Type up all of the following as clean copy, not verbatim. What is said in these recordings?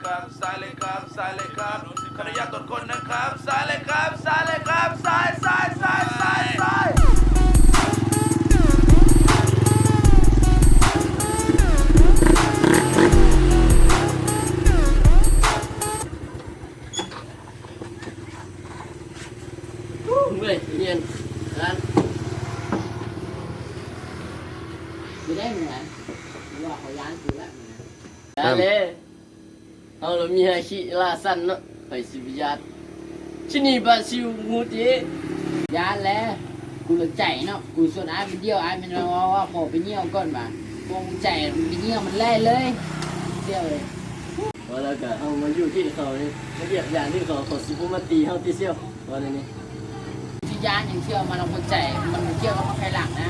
ครับซ้ายเลยครับซ้ายเลยครับขออนุญาตตรวจคนนะครับซ้ายเลยครับซ้ายเลยครับซ้ายซ้ายซ้ายซ้ายซ้ายเมื่อยเรียนร้านไม่ได้เหมือนกันว่าเขาย้านกูแล้วนะเลยเอาเรามีอาชีพล่าสั้นเนาะไปสิบยาชินีบาซิลมูตีย้านแล้วกูหลุดใจเนาะกูส่วนไอ้ไปเดี่ยวไอ้มันว่าขอไปเยี่ยวก่อนมาพวงใจมันไปเยี่ยวมันแล่เลยเดี่ยวเลยว่าแล้วก็เอามาอยู่ที่เขานี่มาเรียกยานที่เขาสิบมาตีเขาตีเซี่ยวว่าอะไรนี่ที่ยานอย่างเที่ยวมันเอาคนใจมันเที่ยวกับใครหลังนะ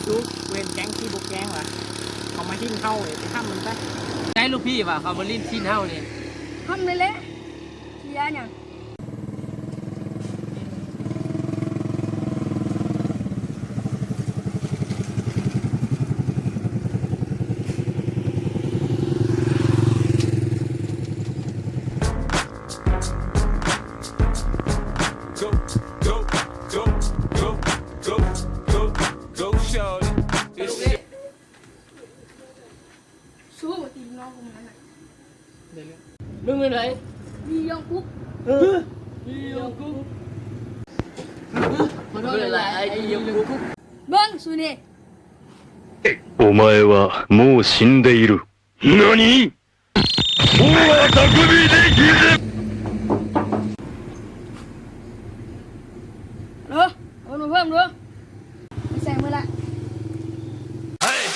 ซุกเวนแก๊งที่บุกแก๊งวะเขามาทิ้งเข้าเลยไปห้ามมันไป ใช่ลูกพี่ว่ะเขามาลิ้นชิ้นเท่านี่ ทำเลยแหละเชียร์เนี่ย สู้ตีน้องผมนั่นน่ะ มึงเป็นไร มียองกุ๊ก ยี่ยงกุ๊กขอโทษอะไรไอ้ยี่ยงกุ๊ก เบิ้งสุนี่ お前はもう死んでいる。何？もうあくびできる。 เด้อเอาหนูเพิ่มเด้อไม่ใส่มือละ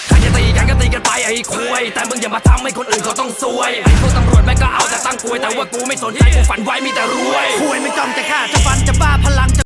ใครจะตีกันก็ตีกันไปไอ้คุยแต่มึงอย่ามาทำให้คนอื่นเขาต้องซวยไอ้พวกตำรวจแม่งก็เอาแต่ตั้งกลวยแต่ว่ากูไม่สนใจกูฝันไว้มีแต่รวยคุยไม่จอมจะฆ่าจะฟันจะบ้าพลังจะ